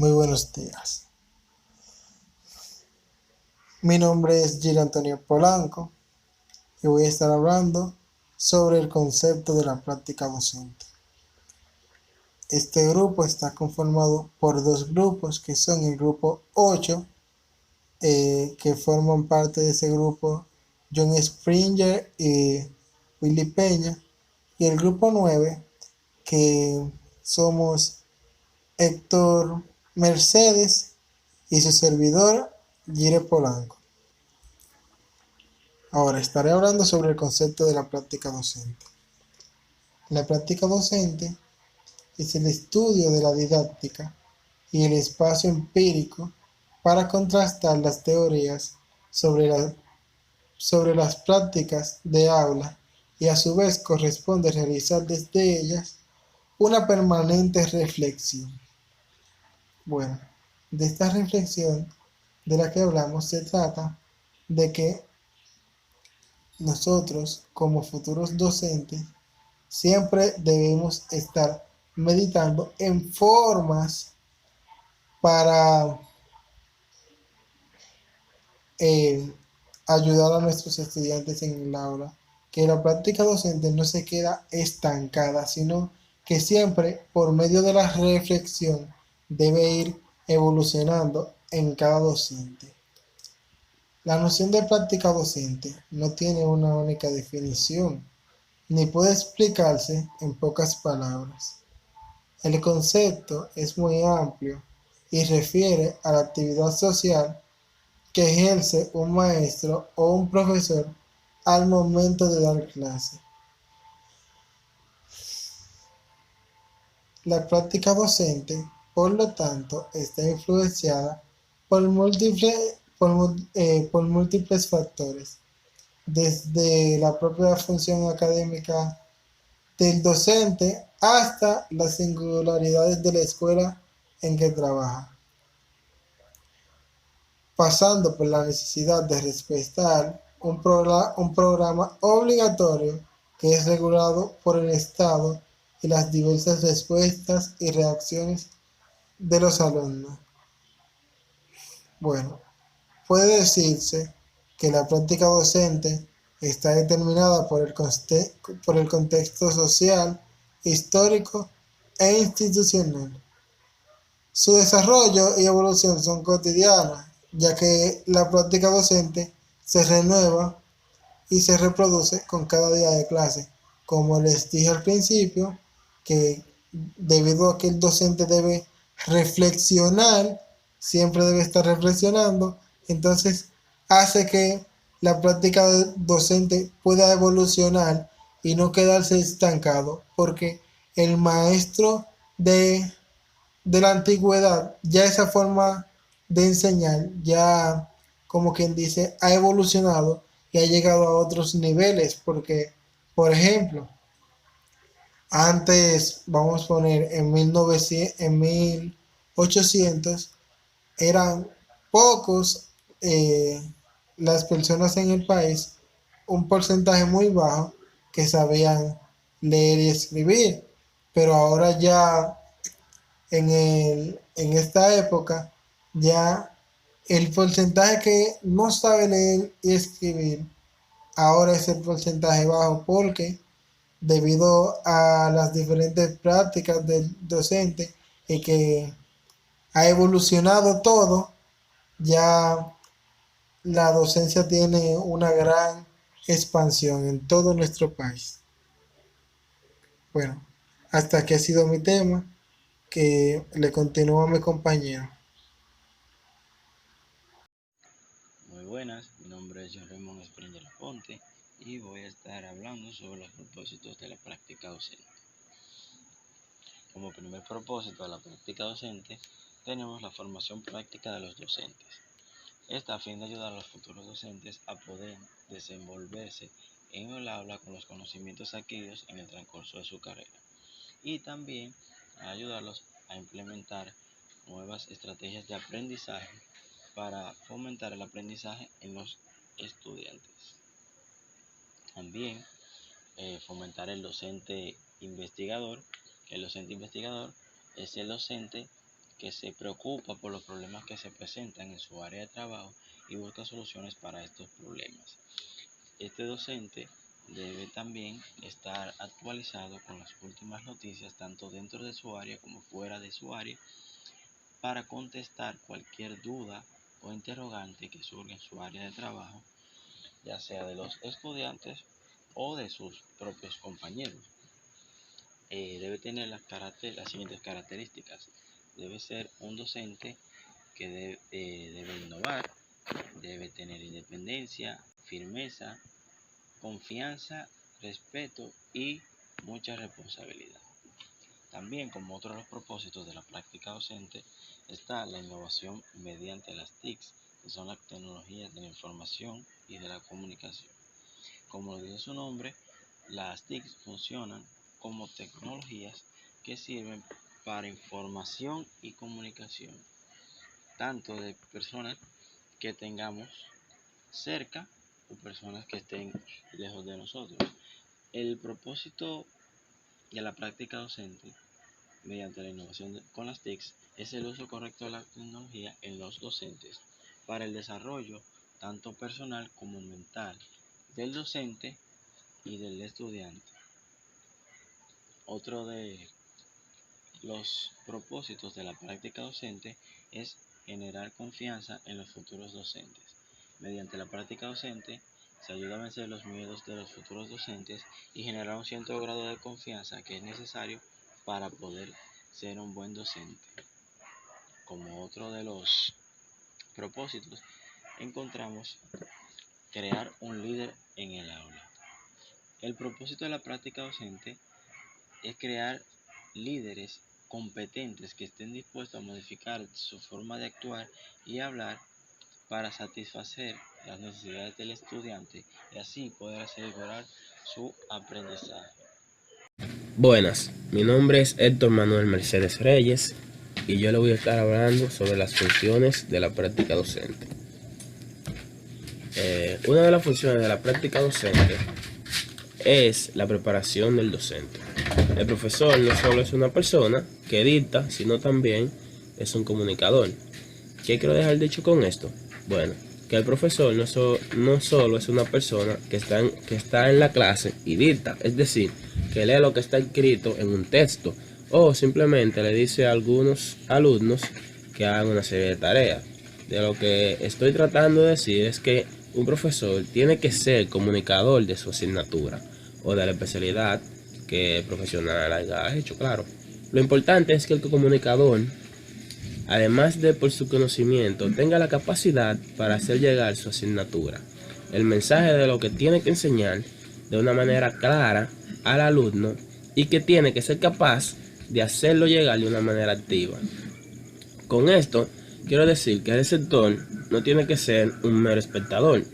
Muy buenos días. Mi nombre es Gil Antonio Polanco y voy a estar hablando sobre el concepto de la práctica docente. Este grupo está conformado por dos grupos que son el grupo 8, que forman parte de ese grupo John Springer y Willy Peña, y el grupo 9, que somos Héctor Mercedes y su servidor Gire Polanco. Ahora estaré hablando sobre el concepto de la práctica docente. La práctica docente es el estudio de la didáctica y el espacio empírico para contrastar las teorías sobre, sobre las prácticas de aula, y a su vez corresponde realizar desde ellas una permanente reflexión. Bueno, de esta reflexión de la que hablamos se trata de que nosotros, como futuros docentes, siempre debemos estar meditando en formas para eh, ayudar a nuestros estudiantes en el aula, que la práctica docente no se queda estancada, sino que siempre por medio de la reflexión debe ir evolucionando en cada docente. La noción de práctica docente no tiene una única definición, ni puede explicarse en pocas palabras. El concepto es muy amplio y refiere a la actividad social que ejerce un maestro o un profesor al momento de dar clase. La práctica docente, por lo tanto, está influenciada por múltiples factores, desde la propia función académica del docente hasta las singularidades de la escuela en que trabaja, pasando por la necesidad de respetar un programa obligatorio que es regulado por el Estado y las diversas respuestas y reacciones de los alumnos. Bueno, puede decirse que la práctica docente está determinada por el contexto social, histórico e institucional. Su desarrollo y evolución son cotidianas, ya que la práctica docente se renueva y se reproduce con cada día de clase. Como les dije al principio, que debido a que el docente debe reflexionar, siempre debe estar reflexionando, entonces hace que la práctica docente pueda evolucionar y no quedarse estancado, porque el maestro de la antigüedad, ya esa forma de enseñar, ya como quien dice, ha evolucionado y ha llegado a otros niveles, porque, por ejemplo, antes, vamos a poner, en 1900, en 1800, eran pocos las personas en el país, un porcentaje muy bajo, que sabían leer y escribir, pero ahora ya en esta época, ya el porcentaje que no sabe leer y escribir, ahora es el porcentaje bajo, porque debido a las diferentes prácticas del docente y que ha evolucionado todo, ya la docencia tiene una gran expansión en todo nuestro país. Bueno, hasta aquí ha sido mi tema, que le continúo a mi compañero. Muy buenas, mi nombre es John Raymond Springer Laponte y voy a estar hablando sobre los propósitos de la práctica docente. Como primer propósito de la práctica docente tenemos la formación práctica de los docentes. Esta a fin de ayudar a los futuros docentes a poder desenvolverse en el aula con los conocimientos adquiridos en el transcurso de su carrera y también a ayudarlos a implementar nuevas estrategias de aprendizaje para fomentar el aprendizaje en los estudiantes. También fomentar el docente investigador. El docente investigador es el docente que se preocupa por los problemas que se presentan en su área de trabajo y busca soluciones para estos problemas. Este docente debe también estar actualizado con las últimas noticias tanto dentro de su área como fuera de su área para contestar cualquier duda o interrogante que surja en su área de trabajo, ya sea de los estudiantes o de sus propios compañeros. Debe tener las siguientes características. Debe ser un docente que debe innovar, debe tener independencia, firmeza, confianza, respeto y mucha responsabilidad. También, como otro de los propósitos de la práctica docente, está la innovación mediante las TICs, que son las tecnologías de la información y de la comunicación. Como lo dice su nombre, las TICs funcionan como tecnologías que sirven para información y comunicación, tanto de personas que tengamos cerca o personas que estén lejos de nosotros. El propósito de la práctica docente mediante la innovación con las TICs es el uso correcto de la tecnología en los docentes para el desarrollo tanto personal como mental del docente y del estudiante. Otro de los propósitos de la práctica docente es generar confianza en los futuros docentes. Mediante la práctica docente se ayuda a vencer los miedos de los futuros docentes y generar un cierto grado de confianza que es necesario para poder ser un buen docente. Como otro de los propósitos encontramos crear un líder en el aula. El propósito de la práctica docente es crear líderes competentes que estén dispuestos a modificar su forma de actuar y hablar para satisfacer las necesidades del estudiante y así poder asegurar su aprendizaje. Buenas, mi nombre es Héctor Manuel Mercedes Reyes y yo le voy a estar hablando sobre las funciones de la práctica docente. Una de las funciones de la práctica docente es la preparación del docente. El profesor no solo es una persona que dicta, sino también es un comunicador. ¿Qué quiero dejar dicho con esto? Bueno, que el profesor no solo es una persona que está en la clase y dicta, es decir, que lee lo que está escrito en un texto o simplemente le dice a algunos alumnos que hagan una serie de tareas. De lo que estoy tratando de decir es que un profesor tiene que ser comunicador de su asignatura o de la especialidad que el profesional haya hecho, claro. Lo importante es que el comunicador, además de por su conocimiento, tenga la capacidad para hacer llegar su asignatura, el mensaje de lo que tiene que enseñar de una manera clara al alumno y que tiene que ser capaz de hacerlo llegar de una manera activa. Con esto, quiero decir que el receptor no tiene que ser un mero espectador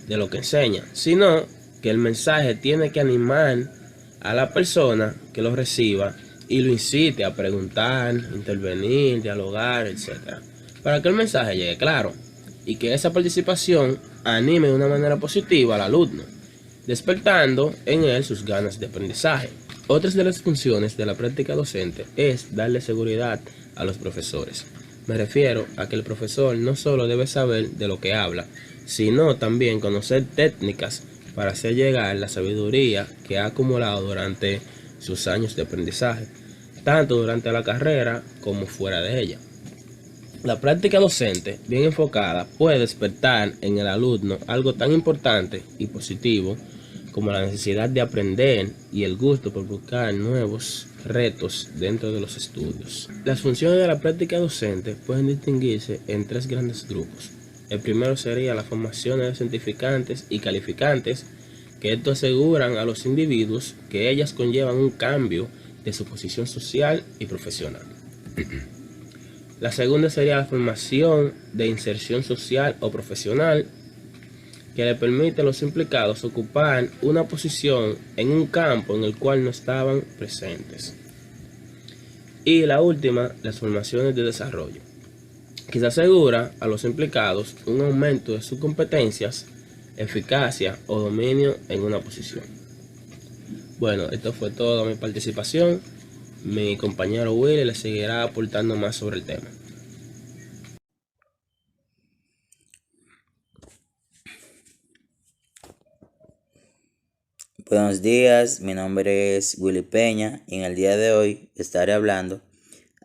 de lo que enseña, sino que el mensaje tiene que animar a la persona que lo reciba y lo incite a preguntar, intervenir, dialogar, etc. Para que el mensaje llegue claro y que esa participación anime de una manera positiva al alumno, despertando en él sus ganas de aprendizaje. Otras de las funciones de la práctica docente es darle seguridad a los profesores. Me refiero a que el profesor no solo debe saber de lo que habla, sino también conocer técnicas para hacer llegar la sabiduría que ha acumulado durante sus años de aprendizaje, tanto durante la carrera como fuera de ella. La práctica docente, bien enfocada, puede despertar en el alumno algo tan importante y positivo como la necesidad de aprender y el gusto por buscar nuevos retos dentro de los estudios. Las funciones de la práctica docente pueden distinguirse en tres grandes grupos. El primero sería la formación de cientificantes y calificantes, que esto aseguran a los individuos que ellas conllevan un cambio de su posición social y profesional. La segunda sería la formación de inserción social o profesional, que le permite a los implicados ocupar una posición en un campo en el cual no estaban presentes. Y la última, las formaciones de desarrollo, que se asegura a los implicados un aumento de sus competencias, eficacia o dominio en una posición. Bueno, esto fue toda mi participación. Mi compañero Willy le seguirá aportando más sobre el tema. Buenos días, mi nombre es Willy Peña y en el día de hoy estaré hablando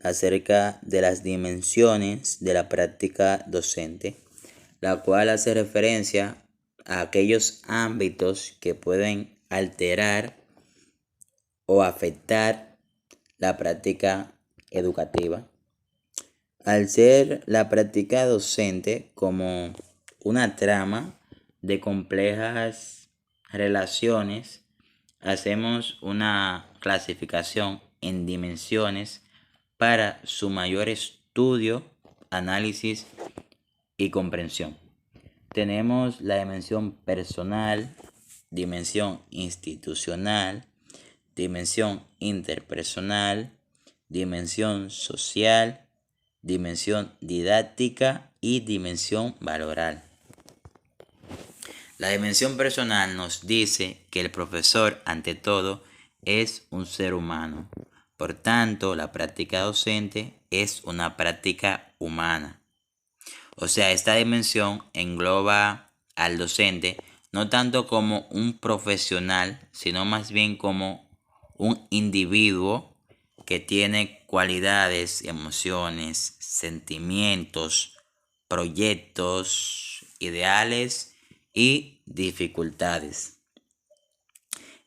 acerca de las dimensiones de la práctica docente, la cual hace referencia a aquellos ámbitos que pueden alterar o afectar la práctica educativa. Al ser la práctica docente como una trama de complejas relaciones, hacemos una clasificación en dimensiones para su mayor estudio, análisis y comprensión. Tenemos la dimensión personal, dimensión institucional, dimensión interpersonal, dimensión social, dimensión didáctica y dimensión valoral. La dimensión personal nos dice que el profesor, ante todo, es un ser humano. Por tanto, la práctica docente es una práctica humana. O sea, esta dimensión engloba al docente no tanto como un profesional, sino más bien como un individuo que tiene cualidades, emociones, sentimientos, proyectos, ideales y dificultades.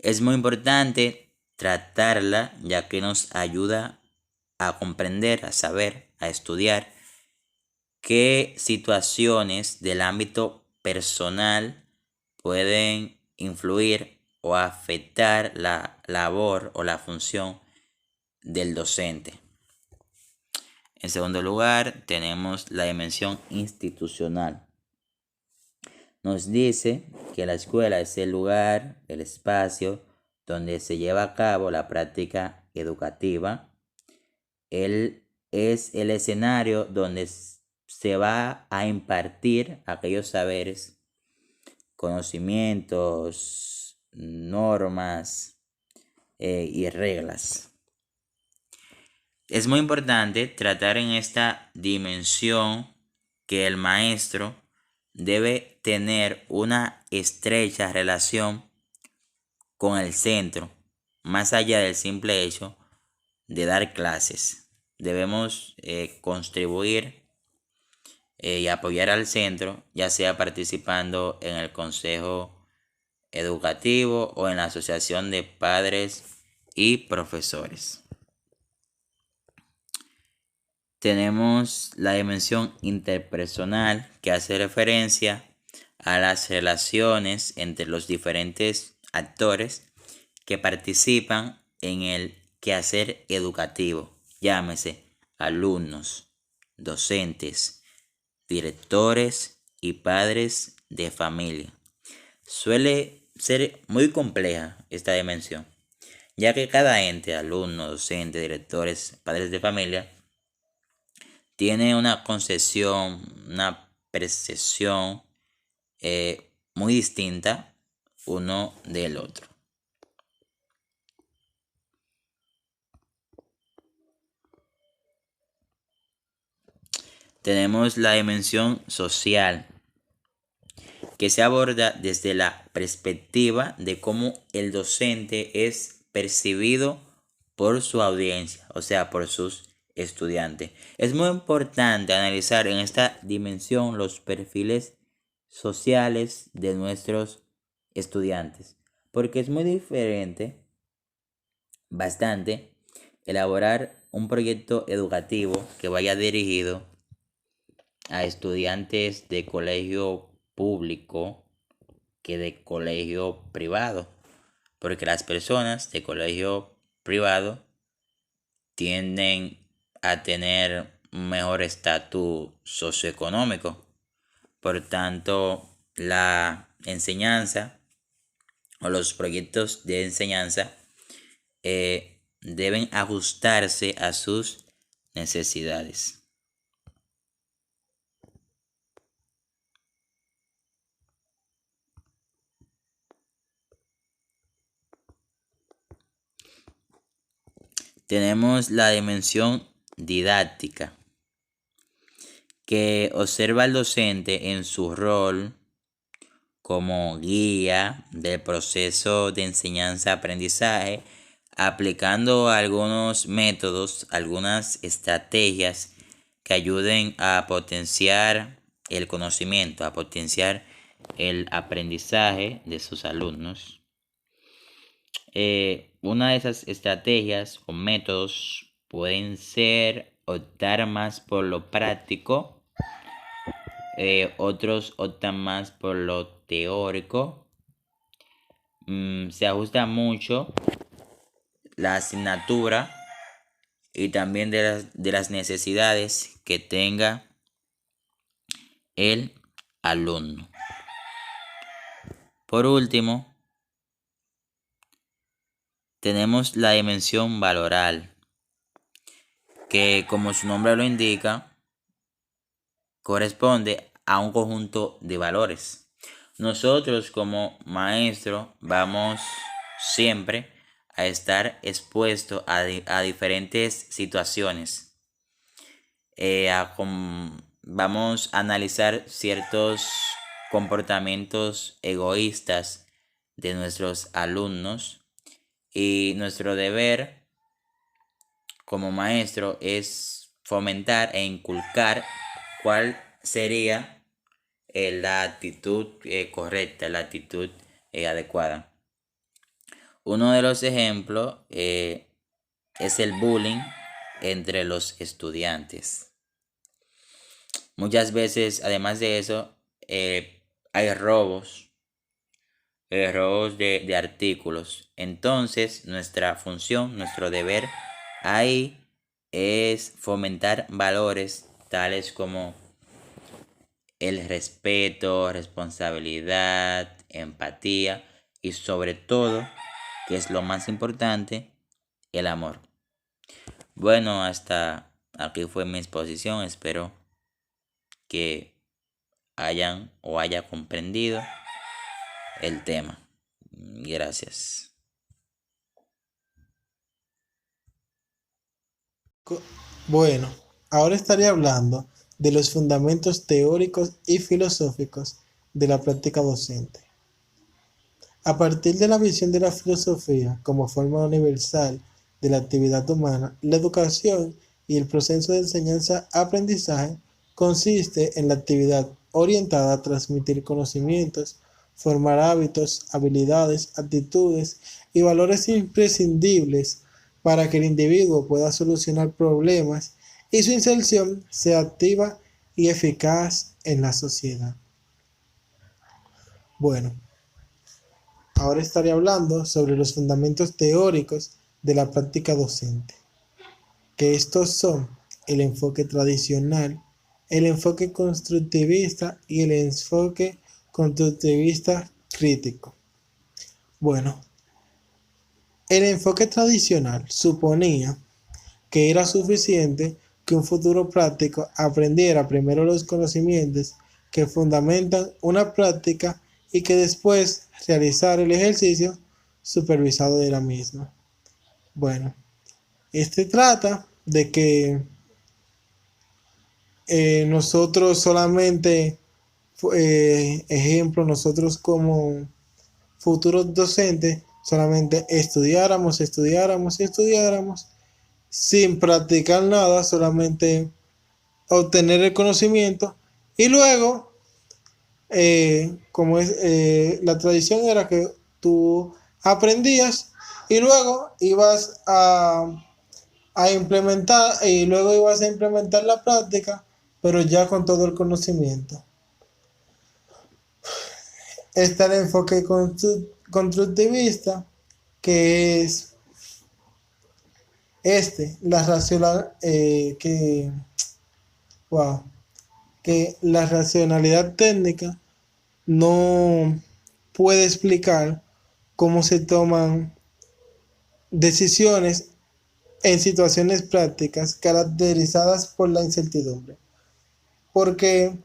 Es muy importante tratarla ya que nos ayuda a comprender, a saber, a estudiar qué situaciones del ámbito personal pueden influir o afectar la labor o la función del docente. En segundo lugar, tenemos la dimensión institucional. Nos dice que la escuela es el lugar, el espacio donde se lleva a cabo la práctica educativa. Él es el escenario donde se va a impartir aquellos saberes, conocimientos, normas y reglas. Es muy importante tratar en esta dimensión que el maestro debe tener una estrecha relación con el centro, más allá del simple hecho de dar clases. Debemos contribuir y apoyar al centro, ya sea participando en el consejo educativo o en la asociación de padres y profesores. Tenemos la dimensión interpersonal, que hace referencia a las relaciones entre los diferentes actores que participan en el quehacer educativo, llámese alumnos, docentes, directores y padres de familia. Suele ser muy compleja esta dimensión, ya que cada ente, alumno, docente, directores, padres de familia, tiene una concepción, una percepción muy distinta uno del otro. Tenemos la dimensión social, que se aborda desde la perspectiva de cómo el docente es percibido por su audiencia, o sea, por sus estudiantes. Es muy importante analizar en esta dimensión los perfiles sociales de nuestros estudiantes, porque es muy diferente, bastante, elaborar un proyecto educativo que vaya dirigido a estudiantes de colegio público que de colegio privado, porque las personas de colegio privado tienden a tener un mejor estatus socioeconómico. Por tanto, la enseñanza o los proyectos de enseñanza deben ajustarse a sus necesidades. tenemos la dimensión didáctica, que observa al docente en su rol como guía del proceso de enseñanza-aprendizaje, aplicando algunos métodos, algunas estrategias que ayuden a potenciar el conocimiento, a potenciar el aprendizaje de sus alumnos. Una de esas estrategias o métodos pueden ser optar más por lo práctico, otros optan más por lo teórico. Se ajusta mucho la asignatura y también de las necesidades que tenga el alumno. Por último, tenemos la dimensión valoral, que como su nombre lo indica, corresponde a un conjunto de valores. Nosotros como maestro vamos siempre a estar expuestos a diferentes situaciones. Vamos a analizar ciertos comportamientos egoístas de nuestros alumnos, y nuestro deber como maestro es fomentar e inculcar cuál sería la actitud correcta, la actitud adecuada. Uno de los ejemplos es el bullying entre los estudiantes. Muchas veces, además de eso, hay robos de artículos. Entonces, nuestra función, nuestro deber ahí es fomentar valores tales como el respeto, responsabilidad, empatía y sobre todo, que es lo más importante, el amor. Bueno, hasta aquí fue mi exposición. Espero que haya comprendido el tema. Gracias. Bueno, ahora estaré hablando de los fundamentos teóricos y filosóficos de la práctica docente. A partir de la visión de la filosofía como forma universal de la actividad humana, la educación y el proceso de enseñanza-aprendizaje consiste en la actividad orientada a transmitir conocimientos, formar hábitos, habilidades, actitudes y valores imprescindibles para que el individuo pueda solucionar problemas y su inserción sea activa y eficaz en la sociedad. Bueno, ahora estaré hablando sobre los fundamentos teóricos de la práctica docente, que estos son el enfoque tradicional, el enfoque constructivista y el enfoque constructivista crítico. Bueno, el enfoque tradicional suponía que era suficiente que un futuro práctico aprendiera primero los conocimientos que fundamentan una práctica y que después realizara el ejercicio supervisado de la misma. Bueno, trata de que nosotros solamente, nosotros como futuros docentes, solamente estudiáramos sin practicar nada, solamente obtener el conocimiento y luego, la tradición era que tú aprendías y luego ibas a implementar la práctica, pero ya con todo el conocimiento. Está el enfoque constructivista, que es que la racionalidad técnica no puede explicar cómo se toman decisiones en situaciones prácticas caracterizadas por la incertidumbre. Porque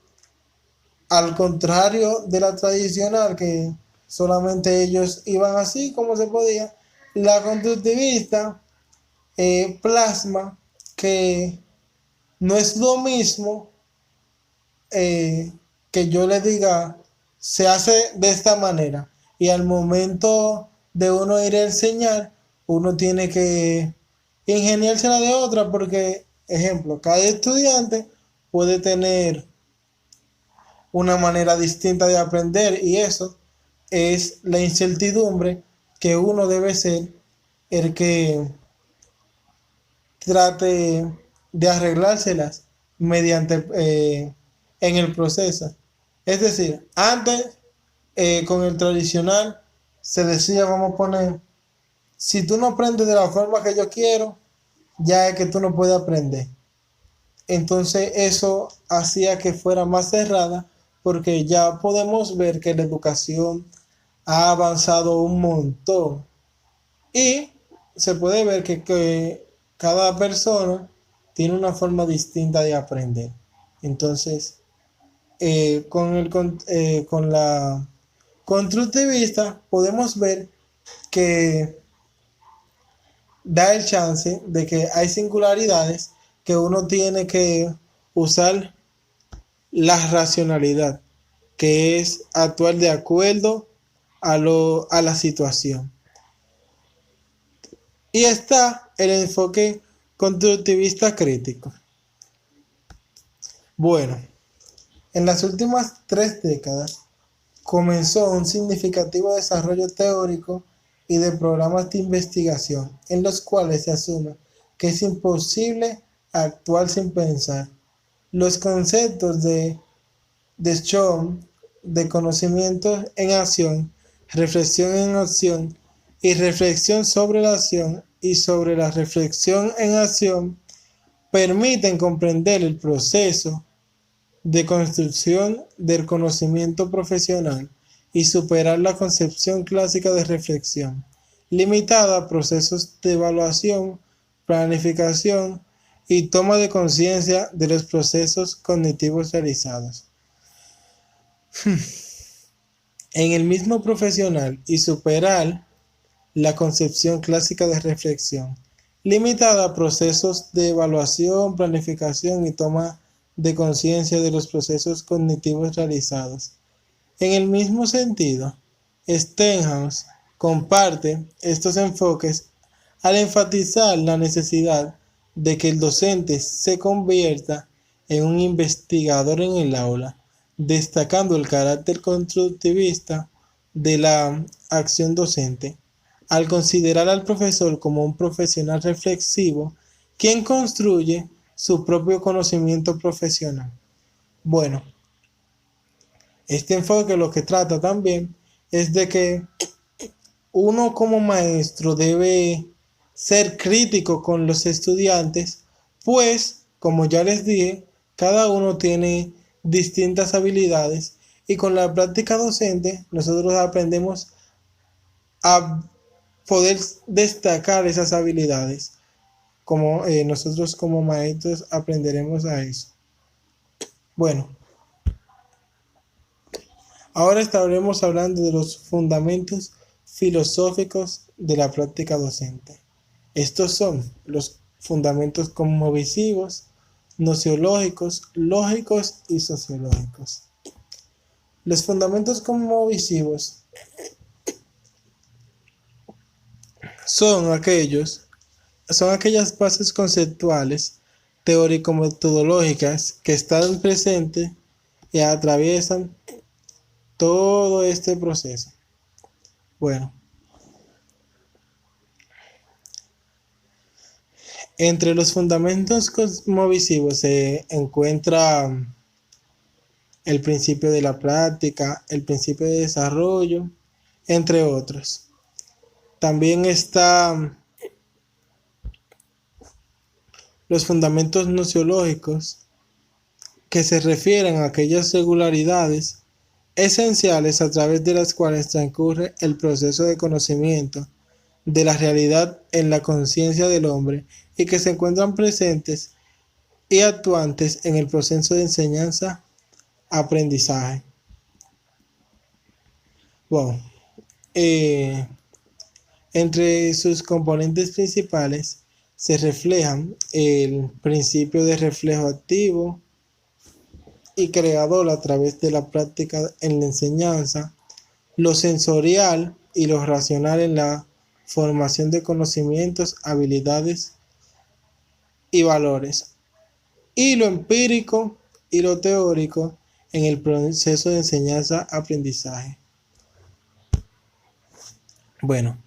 al contrario de la tradicional, que solamente ellos iban así como se podía, la constructivista plasma que no es lo mismo que yo le diga, se hace de esta manera. Y al momento de uno ir a enseñar, uno tiene que ingeniársela de otra porque, ejemplo, cada estudiante puede tener una manera distinta de aprender y eso es la incertidumbre que uno debe ser el que trate de arreglárselas mediante en el proceso. Es decir, antes con el tradicional se decía, vamos a poner, si tú no aprendes de la forma que yo quiero, ya es que tú no puedes aprender. Entonces eso hacía que fuera más cerrada porque ya podemos ver que la educación ha avanzado un montón y se puede ver que cada persona tiene una forma distinta de aprender. Entonces, con la constructivista podemos ver que da el chance de que hay singularidades que uno tiene que usar la racionalidad, que es actuar de acuerdo a la situación. Y está el enfoque constructivista crítico. Bueno, en las últimas 3 décadas comenzó un significativo desarrollo teórico y de programas de investigación en los cuales se asume que es imposible actuar sin pensar. Los conceptos de Schoen de conocimiento en acción, reflexión en acción y reflexión sobre la acción y sobre la reflexión en acción permiten comprender el proceso de construcción del conocimiento profesional y superar la concepción clásica de reflexión, limitada a procesos de evaluación, planificación y toma de conciencia de los procesos cognitivos realizados. En el mismo profesional y superar la concepción clásica de reflexión, limitada a procesos de evaluación, planificación y toma de conciencia de los procesos cognitivos realizados. En el mismo sentido, Stenhouse comparte estos enfoques al enfatizar la necesidad de que el docente se convierta en un investigador en el aula, destacando el carácter constructivista de la acción docente, al considerar al profesor como un profesional reflexivo, quien construye su propio conocimiento profesional. Bueno, este enfoque lo que trata también es de que uno como maestro debe ser crítico con los estudiantes, pues, como ya les dije, cada uno tiene distintas habilidades y con la práctica docente nosotros aprendemos a poder destacar esas habilidades. Como nosotros como maestros aprenderemos a eso. Bueno, ahora estaremos hablando de los fundamentos filosóficos de la práctica docente. Estos son los fundamentos cosmovisivos, nociológicos, lógicos y sociológicos. Los fundamentos cosmovisivos son aquellas bases conceptuales, teórico-metodológicas que están presentes y atraviesan todo este proceso. Bueno, entre los fundamentos cosmovisivos se encuentra el principio de la práctica, el principio de desarrollo, entre otros. También están los fundamentos nociológicos, que se refieren a aquellas regularidades esenciales a través de las cuales transcurre el proceso de conocimiento de la realidad en la conciencia del hombre y que se encuentran presentes y actuantes en el proceso de enseñanza-aprendizaje. Bueno, entre sus componentes principales se reflejan el principio de reflejo activo y creador a través de la práctica en la enseñanza, lo sensorial y lo racional en la formación de conocimientos, habilidades y valores, y lo empírico y lo teórico en el proceso de enseñanza-aprendizaje. Bueno,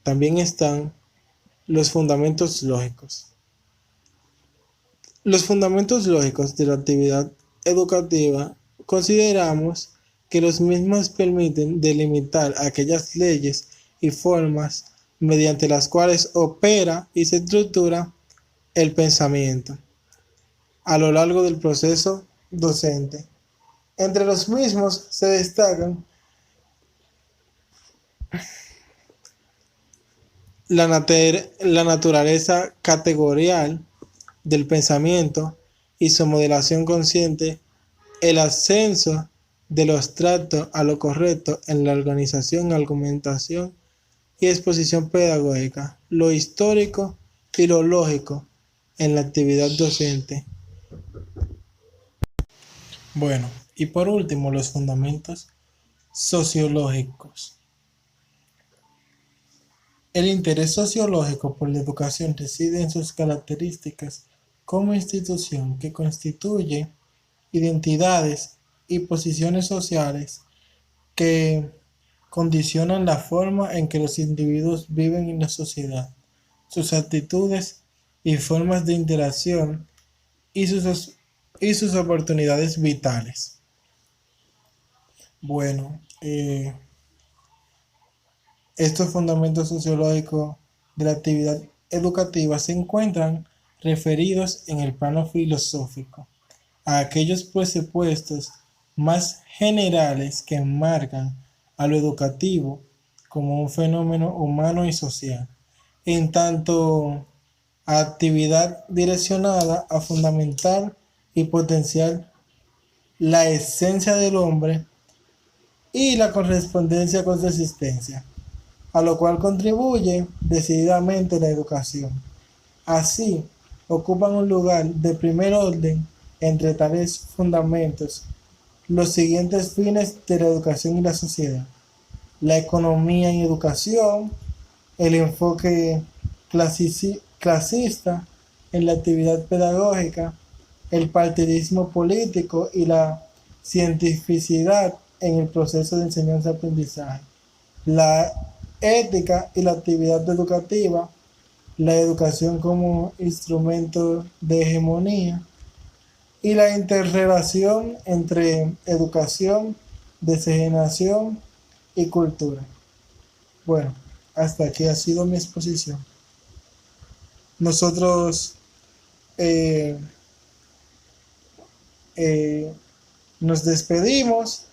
también están los fundamentos lógicos. Los fundamentos lógicos de la actividad educativa consideramos que los mismos permiten delimitar aquellas leyes y formas mediante las cuales opera y se estructura el pensamiento a lo largo del proceso docente. Entre los mismos se destacan la naturaleza categorial del pensamiento y su modelación consciente, el ascenso de lo abstracto a lo correcto en la organización, argumentación y exposición pedagógica, lo histórico y lo lógico en la actividad docente. Bueno, y por último, los fundamentos sociológicos. El interés sociológico por la educación reside en sus características como institución que constituye identidades y posiciones sociales que condicionan la forma en que los individuos viven en la sociedad, sus actitudes y formas de interacción y sus oportunidades vitales. Bueno, estos fundamentos sociológicos de la actividad educativa se encuentran referidos en el plano filosófico a aquellos presupuestos más generales que enmarcan a lo educativo como un fenómeno humano y social, en tanto a actividad direccionada a fundamentar y potenciar la esencia del hombre y la correspondencia con su existencia, a lo cual contribuye decididamente la educación. Así, ocupan un lugar de primer orden entre tales fundamentos los siguientes fines de la educación y la sociedad: la economía en educación, el enfoque clasista en la actividad pedagógica, el partidismo político y la cientificidad en el proceso de enseñanza-aprendizaje, la ética y la actividad educativa, la educación como instrumento de hegemonía y la interrelación entre educación, degeneración y cultura. Bueno, hasta aquí ha sido mi exposición. Nosotros nos despedimos.